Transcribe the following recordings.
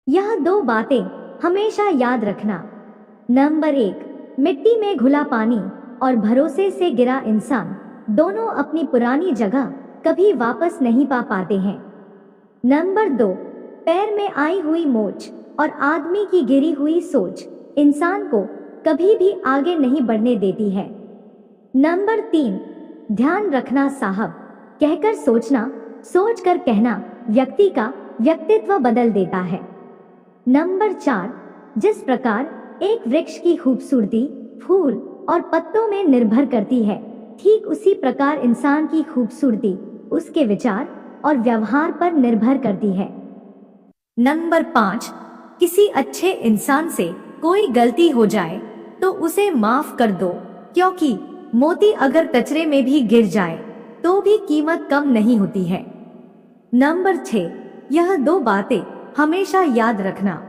यह दो बातें हमेशा याद रखना। नंबर 1, मिट्टी में घुला पानी और भरोसे से गिरा इंसान दोनों अपनी पुरानी जगह कभी वापस नहीं पा पाते हैं। नंबर 2, पैर में आई हुई मोच और आदमी की गिरी हुई सोच इंसान को कभी भी आगे नहीं बढ़ने देती है। नंबर 3, ध्यान रखना साहब, कहकर सोचना, सोच कर कहना व्यक्ति का व्यक्तित्व बदल देता है। नंबर 4, जिस प्रकार एक वृक्ष की खूबसूरती फूल और पत्तों में निर्भर करती है, ठीक उसी प्रकार इंसान की खूबसूरती उसके विचार और व्यवहार पर निर्भर करती है। नंबर 5, किसी अच्छे इंसान से कोई गलती हो जाए तो उसे माफ कर दो, क्योंकि मोती अगर कचरे में भी गिर जाए तो भी कीमत कम नहीं होती है। नंबर 6, यह दो बातें हमेशा याद रखना।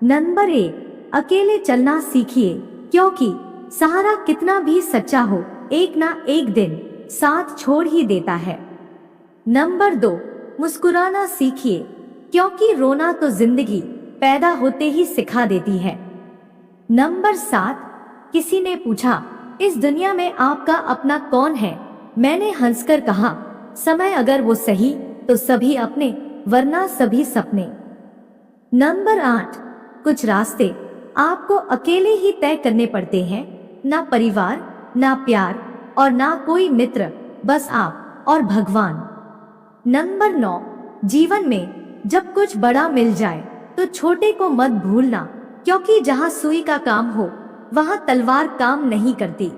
नंबर 1, अकेले चलना सीखिए, क्योंकि सहारा कितना भी सच्चा हो एक ना एक दिन साथ छोड़ ही देता है। नंबर 2, मुस्कुराना सीखिए, क्योंकि रोना तो जिंदगी पैदा होते ही सिखा देती है। नंबर 7, किसी ने पूछा इस दुनिया में आपका अपना कौन है? मैंने हंसकर कहा समय, अगर वो सही तो सभी अपने, वरना सभी सपने। नंबर 8, कुछ रास्ते आपको अकेले ही तय करने पड़ते हैं, ना परिवार, ना प्यार और ना कोई मित्र, बस आप और भगवान। नंबर 9, जीवन में जब कुछ बड़ा मिल जाए तो छोटे को मत भूलना, क्योंकि जहां सुई का काम हो वहां तलवार काम नहीं करती।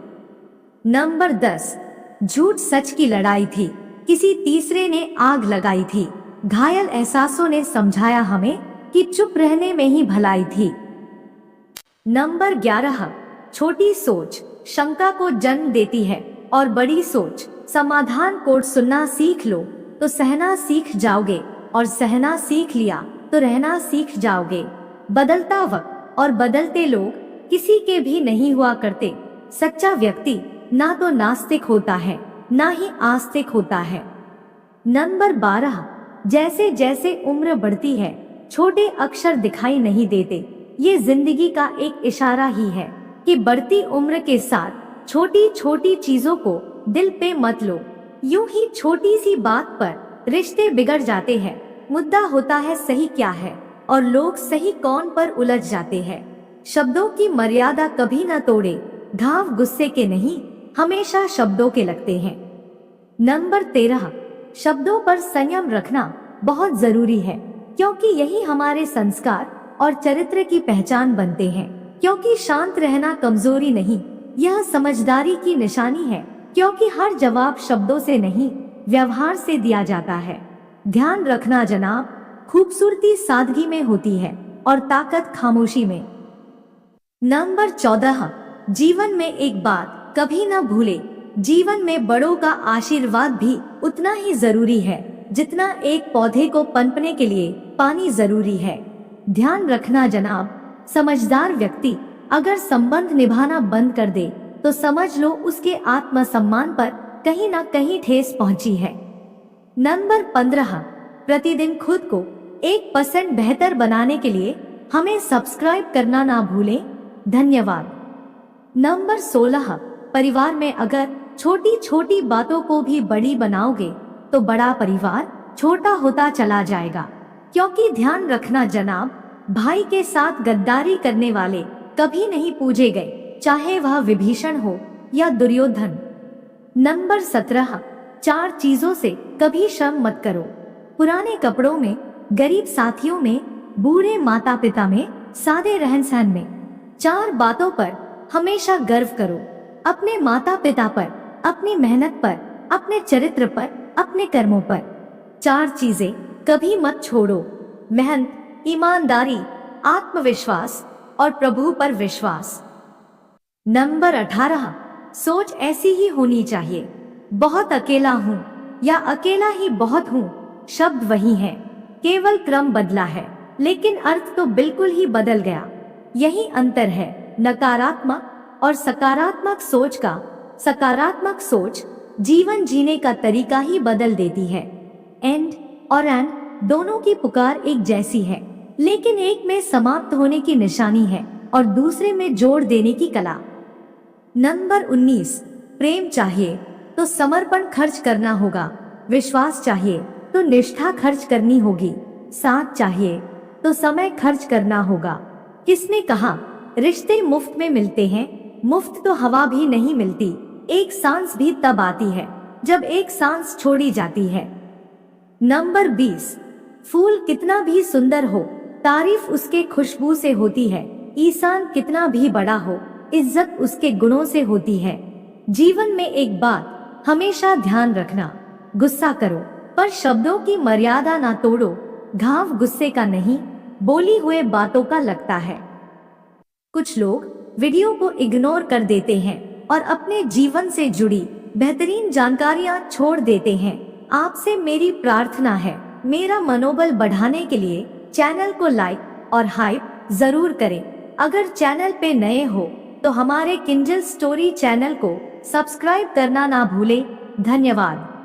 नंबर 10, झूठ सच की लड़ाई थी, किसी तीसरे ने आग लगाई थी, घायल एहसासों ने समझाया हमें कि चुप रहने में ही भलाई थी। नंबर 11, छोटी सोच शंका को जन्म देती है और बड़ी सोच समाधान को सुनना सीख लो तो सहना सीख जाओगे, और सहना सीख लिया तो रहना सीख जाओगे। बदलता वक्त और बदलते लोग किसी के भी नहीं हुआ करते। सच्चा व्यक्ति ना तो नास्तिक होता है ना ही आस्तिक होता है। नंबर 12, जैसे जैसे उम्र बढ़ती है छोटे अक्षर दिखाई नहीं देते, ये जिंदगी का एक इशारा ही है कि बढ़ती उम्र के साथ छोटी छोटी चीजों को दिल पे मत लो। यूं ही छोटी सी बात पर रिश्ते बिगड़ जाते हैं। मुद्दा होता है सही क्या है और लोग सही कौन पर उलझ जाते हैं। शब्दों की मर्यादा कभी न तोड़े, घाव गुस्से के नहीं हमेशा शब्दों के लगते हैं। नंबर 13, शब्दों पर संयम रखना बहुत जरूरी है, क्योंकि यही हमारे संस्कार और चरित्र की पहचान बनते हैं। क्योंकि शांत रहना कमजोरी नहीं, यह समझदारी की निशानी है, क्योंकि हर जवाब शब्दों से नहीं व्यवहार से दिया जाता है। ध्यान रखना जनाब, खूबसूरती सादगी में होती है और ताकत खामोशी में। नंबर 14, जीवन में एक बात कभी न भूले, जीवन में बड़ों का आशीर्वाद भी उतना ही जरूरी है जितना एक पौधे को पनपने के लिए पानी जरूरी है। ध्यान रखना जनाब, समझदार व्यक्ति अगर संबंध निभाना बंद कर दे तो समझ लो उसके आत्मसम्मान पर कहीं ना कहीं ठेस पहुंची है। नंबर 15, प्रतिदिन खुद को 1% बेहतर बनाने के लिए हमें सब्सक्राइब करना ना भूलें। धन्यवाद। नंबर 16, परिवार में अगर छोटी छोटी बातों को भी बड़ी बनाओगे तो बड़ा परिवार छोटा होता चला जाएगा। क्योंकि ध्यान रखना जनाब, भाई के साथ गद्दारी करने वाले कभी नहीं पूजे गए, चाहे वह विभीषण हो या दुर्योधन। नंबर 17, 4 चीजों से कभी शर्म मत करो। पुराने कपड़ों में, गरीब साथियों में, बूढ़े माता पिता में, सादे रहन सहन में। 4 बातों पर हमेशा गर्व करो, अपने माता पिता पर, अपनी मेहनत पर, अपने चरित्र पर, अपने कर्मों पर। 4 चीजें कभी मत छोड़ो, मेहनत, ईमानदारी, आत्मविश्वास और प्रभु पर विश्वास। नंबर 18, सोच ऐसी ही होनी चाहिए, बहुत अकेला हूँ या अकेला ही बहुत हूँ, शब्द वही है, केवल क्रम बदला है लेकिन अर्थ तो बिल्कुल ही बदल गया। यही अंतर है नकारात्मक और सकारात्मक सोच का। सकारात्मक सोच जीवन जीने का तरीका ही बदल देती है। एंड और एंड दोनों की पुकार एक जैसी है, लेकिन एक में समाप्त होने की निशानी है और दूसरे में जोड़ देने की कला। नंबर 19, प्रेम चाहिए तो समर्पण खर्च करना होगा, विश्वास चाहिए तो निष्ठा खर्च करनी होगी, साथ चाहिए तो समय खर्च करना होगा। किसने कहा रिश्ते मुफ्त में मिलते हैं? मुफ्त तो हवा भी नहीं मिलती, एक सांस भी तब आती है जब एक सांस छोड़ी जाती है। नंबर 20, फूल कितना भी सुंदर हो, तारीफ उसके खुशबू से होती है। इंसान कितना भी बड़ा हो, इज्जत उसके गुणों से होती है। जीवन में एक बात हमेशा ध्यान रखना, गुस्सा करो पर शब्दों की मर्यादा ना तोड़ो। घाव गुस्से का नहीं, बोली हुए बातों का लगता है। कुछ लोग वीडियो को इग्नोर कर देते हैं और अपने जीवन से जुड़ी बेहतरीन जानकारियां छोड़ देते हैं। आपसे मेरी प्रार्थना है, मेरा मनोबल बढ़ाने के लिए चैनल को लाइक और हाइप जरूर करें। अगर चैनल पे नए हो तो हमारे किंजल स्टोरी चैनल को सब्सक्राइब करना ना भूलें। धन्यवाद।